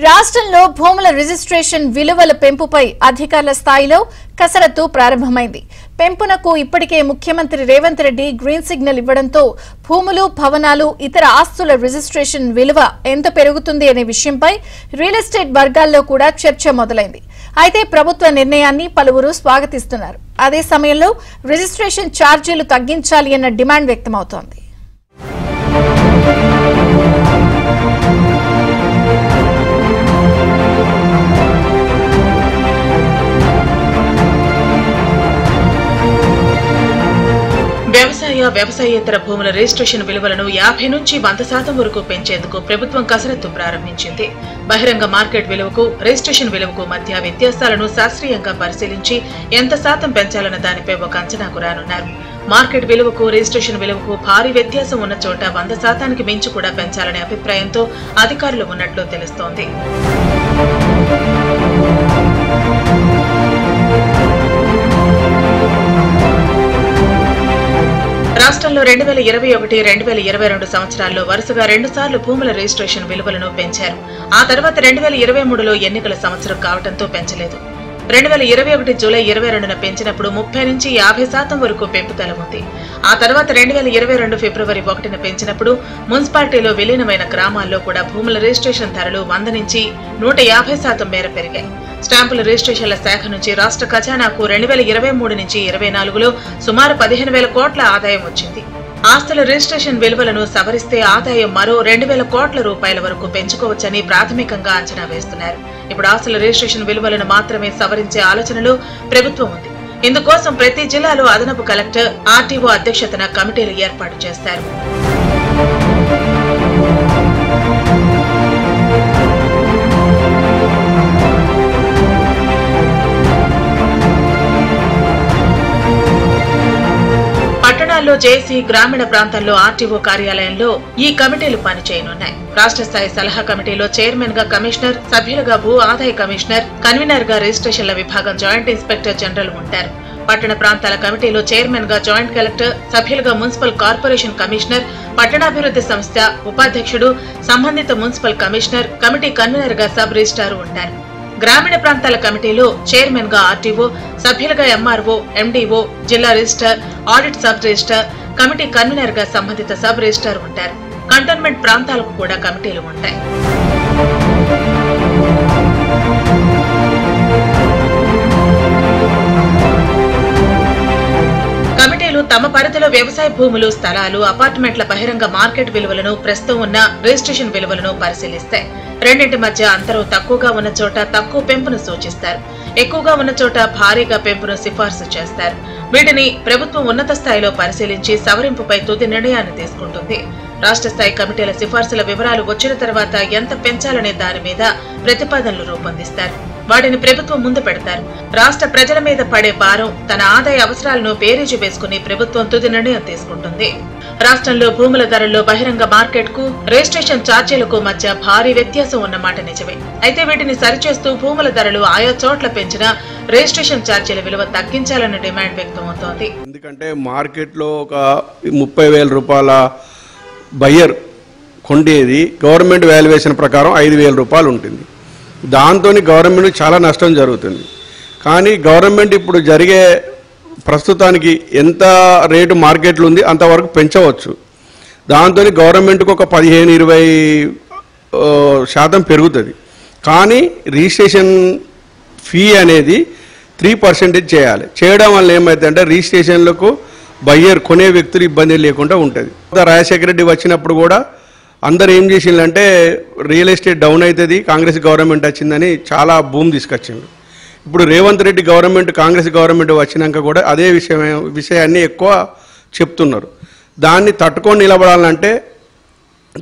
రాష్ట్రంలో భూముల రిజిస్ట్రేషన్ విలువల పెంపుపై అధికారుల స్థాయిలో కసరత్తు ప్రారంభమైంది. పెంపునకు ఇప్పటికే ముఖ్యమంత్రి రేవంత్ రెడ్డి గ్రీన్ సిగ్నల్ ఇవ్వడంతో భూములు, భవనాలు, ఇతర ఆస్తుల రిజిస్ట్రేషన్ విలువ ఎంత పెరుగుతుంది అనే విషయంపై రియల్ ఎస్టేట్ వర్గాల్లో కూడా చర్చ మొదలైంది. అయితే ప్రభుత్వ నిర్ణయాన్ని పలువురు స్వాగతిస్తున్నారు. అదే సమయంలో రిజిస్ట్రేషన్ ఛార్జీలు తగ్గించాలి అన్న డిమాండ్ వ్యక్తమవుతోంది. వ్యవసాయేతర భూముల రిజిస్ట్రేషన్ విలువలను 50 నుంచి 100% వరకు పెంచేందుకు ప్రభుత్వం కసరత్తు ప్రారంభించింది. బహిరంగ మార్కెట్ విలువకు, రిజిస్ట్రేషన్ విలువకు మధ్య వ్యత్యాసాలను శాస్త్రీయంగా పరిశీలించి ఎంత శాతం పెంచాలన్న దానిపై ఒక అంచనాకు రానున్నారు. మార్కెట్ విలువకు, రిజిస్ట్రేషన్ విలువకు భారీ వ్యత్యాసం ఉన్న చోట 100%కి మించి కూడా పెంచాలనే అభిప్రాయంతో అధికారులు ఉన్నట్లు తెలుస్తోంది. రాష్ట్రంలో 2021-2022 సంవత్సరాల్లో వరుసగా 2 సార్లు భూముల రిజిస్ట్రేషన్ విలువలను పెంచారు. ఆ తర్వాత 2023లో ఎన్నికల సంవత్సరం కావడంతో పెంచలేదు. 2021 జూలై 22న పెంచినప్పుడు 30 నుంచి 50% వరకు పెంపుదల ఉంది. ఆ తర్వాత 2022 ఫిబ్రవరి 1న పెంచినప్పుడు మున్సిపాలిటీలో విలీనమైన గ్రామాల్లో కూడా భూముల రిజిస్ట్రేషన్ ధరలు 100 నుంచి 150% మేర పెరిగాయి. స్టాంపుల రిజిస్ట్రేషన్ల శాఖ నుంచి రాష్ట్ర ఖజానాకు 2023 నుంచి 24లో సుమారు 15,000 కోట్ల ఆదాయం వచ్చింది. ఆస్తుల రిజిస్ట్రేషన్ విలువలను సవరిస్తే ఆదాయం మరో 2,000 కోట్ల రూపాయల వరకు పెంచుకోవచ్చని ప్రాథమికంగా అంచనా వేస్తున్నారు. ఇప్పుడు ఆస్తుల రిజిస్ట్రేషన్ విలువలను మాత్రమే సవరించే ఆలోచనలో ప్రభుత్వం ఉంది. ఇందుకోసం ప్రతి జిల్లాలో అదనపు కలెక్టర్, ఆర్టీఓ అధ్యక్షతన కమిటీలు ఏర్పాటు చేస్తారు. పట్టణాల్లో జేసీ, గ్రామీణ ప్రాంతాల్లో ఆర్టీఓ కార్యాలయంలో ఈ కమిటీలు పనిచేయనున్నాయి. రాష్ట్ర స్థాయి సలహా కమిటీలో చైర్మన్ గా కమిషనర్, సభ్యులుగా భూ ఆదాయ కమిషనర్, కన్వీనర్ గా రిజిస్ట్రేషన్ల విభాగం జాయింట్ ఇన్స్పెక్టర్ జనరల్ ఉంటారు. పట్టణ ప్రాంతాల కమిటీలో చైర్మన్ గా జాయింట్ కలెక్టర్, సభ్యులుగా మున్సిపల్ కార్పొరేషన్ కమిషనర్, పట్టణాభివృద్ధి సంస్థ ఉపాధ్యక్షుడు, సంబంధిత మున్సిపల్ కమిషనర్, కమిటీ కన్వీనర్ గా సబ్ రిజిస్ట్రార్ ఉంటారు. గ్రామీణ ప్రాంతాల కమిటీలో చైర్మన్ గా ఆర్టీఓ, సభ్యులుగా ఎంఆర్ఓ, ఎండీఓ, జిల్లా register, audit sub register, committee convener గా సంబంధిత సబ్ రిజిస్టర్ ఉంటారు. కంటోన్మెంట్ ప్రాంతాలకు కూడా కమిటీలు ఉంటాయి. కమిటీలు తమ పరిధిలో వ్యవసాయ భూములు, స్థలాలు, అపార్ట్మెంట్ల బహిరంగ మార్కెట్ విలువలను, ప్రస్తుతం ఉన్న రిజిస్ట్రేషన్ విలువలను పరిశీలిస్తాయి. రెండింటి మధ్య అంతరం తక్కువగా ఉన్న చోట తక్కువ పెంపును సూచిస్తారు. ఎక్కువగా ఉన్న చోట భారీగా పెంపును సిఫార్సు చేస్తారు. వీటిని ప్రభుత్వం ఉన్నత స్థాయిలో పరిశీలించి సవరింపుపై తుది నిర్ణయాన్ని తీసుకుంటుంది. రాష్ట్ర స్థాయి కమిటీల సిఫార్సుల వివరాలు వచ్చిన తర్వాత ఎంత పెంచాలనే దాని మీద ప్రతిపాదనలు రూపొందిస్తారు. వాటిని ప్రభుత్వం ముందు పెడతారు. రాష్ట్ర ప్రజల మీద పడే భారం, తన ఆదాయ అవసరాలను బేరీజు వేసుకుని ప్రభుత్వం తుది నిర్ణయం తీసుకుంటుంది. రాష్ట్రంలో భూముల ధరల్లో బహిరంగ మార్కెట్ కు, రిజిస్ట్రేషన్ ఛార్జీలకు మధ్య భారీ వ్యత్యాసం ఉన్నమాట నిజమే. అయితే వీటిని సరిచేస్తూ భూముల ధరలు ఆయా చోట్ల పెంచినా రిజిస్ట్రేషన్ ఛార్జీల విలువ తగ్గించాలన్న డిమాండ్ వ్యక్తమవుతోంది. ఎందుకంటే మార్కెట్ లో ఒక 30,000 రూపాయల బయ్యర్ కొండేది గవర్నమెంట్ వాల్యుయేషన్ ప్రకారం 5,000 రూపాయలు ఉంటుంది. దాంతో గవర్నమెంట్ చాలా నష్టం జరుగుతుంది. కానీ గవర్నమెంట్ ఇప్పుడు జరిగే ప్రస్తుతానికి ఎంత రేటు మార్కెట్లో ఉంది అంతవరకు పెంచవచ్చు. దాంతో గవర్నమెంట్కి ఒక 15-20% పెరుగుతుంది. కానీ రిజిస్ట్రేషన్ ఫీ అనేది 3% చేయాలి. చేయడం వల్ల ఏమైందంటే రిజిస్ట్రేషన్లకు బయ్యర్ కొనే వ్యక్తులు ఇబ్బంది లేకుండా ఉంటుంది. రాజశేఖర రెడ్డి వచ్చినప్పుడు కూడా అందరు ఏం చేసిందంటే రియల్ ఎస్టేట్ డౌన్ అవుతుంది, కాంగ్రెస్ గవర్నమెంట్ వచ్చిందని చాలా భూమి తీసుకొచ్చిండు. ఇప్పుడు రేవంత్ రెడ్డి గవర్నమెంట్, కాంగ్రెస్ గవర్నమెంట్ వచ్చినాక కూడా అదే విషయాన్ని ఎక్కువ చెప్తున్నారు. దాన్ని తట్టుకొని నిలబడాలంటే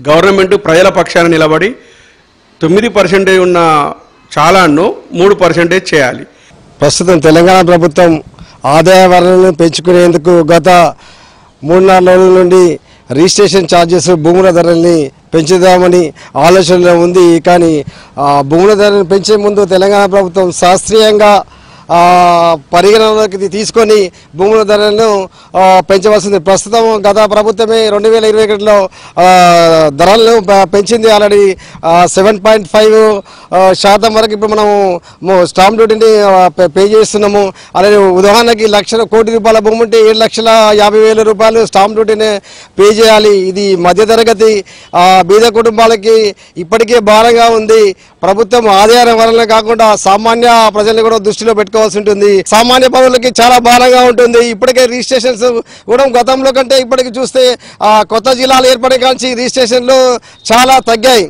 గవర్నమెంట్ ప్రజల పక్షాన నిలబడి 9% ఉన్న చాలాను 3% చేయాలి. ప్రస్తుతం తెలంగాణ ప్రభుత్వం ఆదాయ వనరులను పెంచుకునేందుకు గత 3-4 రోజుల నుండి రిజిస్ట్రేషన్ ఛార్జెస్, భూముల ధరల్ని పెంచుదామని ఆలోచనలో ఉంది. కానీ భూముల ధరలను పెంచే ముందు తెలంగాణ ప్రభుత్వం శాస్త్రీయంగా పరిగణనలోకి తీసుకొని భూముల ధరలను పెంచవలసింది. ప్రస్తుతం గత ప్రభుత్వమే 2021లో ధరలను పెంచింది. ఆల్రెడీ 7.5% వరకు ఇప్పుడు మనము స్టాంప్ డ్యూటీని పే చేస్తున్నాము. అలాగే ఉదాహరణకి ₹1,00,000 కోటి భూమి ఉంటే ₹7,50,000 స్టాంప్ డ్యూటీని పే చేయాలి. ఇది మధ్యతరగతి బీద కుటుంబాలకి ఇప్పటికే భారంగా ఉంది. ప్రభుత్వం ఆదాయ వలన కాకుండా సామాన్య ప్రజల్ని కూడా దృష్టిలో పెట్టుకోవాల్సి ఉంటుంది. సామాన్య పౌరులకి చాలా భారంగా ఉంటుంది. ఇప్పటికే రిజిస్ట్రేషన్స్ కూడా గతంలో కంటే ఇప్పటికి చూస్తే కొత్త జిల్లాలు ఏర్పడే కాంచి రిజిస్ట్రేషన్లు చాలా తగ్గాయి.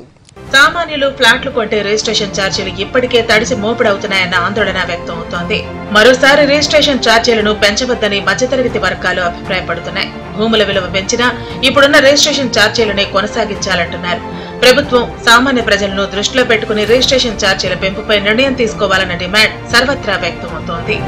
సామాన్యులు ఫ్లాట్లు కొంటే రిజిస్ట్రేషన్ ఛార్జీలు ఇప్పటికే తడిసి మోపుడవుతున్నాయన్న ఆందోళన వ్యక్తం అవుతోంది. మరోసారి రిజిస్ట్రేషన్ ఛార్జీలను పెంచవద్దని మధ్యతరగతి వర్గాలు అభిప్రాయపడుతున్నాయి. భూముల విలువ పెంచినా ఇప్పుడున్న రిజిస్ట్రేషన్ ఛార్జీలనే కొనసాగించాలంటున్నారు. ప్రభుత్వం సామాన్య ప్రజలను దృష్టిలో పెట్టుకుని రిజిస్ట్రేషన్ ఛార్జీల పెంపుపై నిర్ణయం తీసుకోవాలన్న డిమాండ్ సర్వత్రా వ్యక్తమవుతోంది.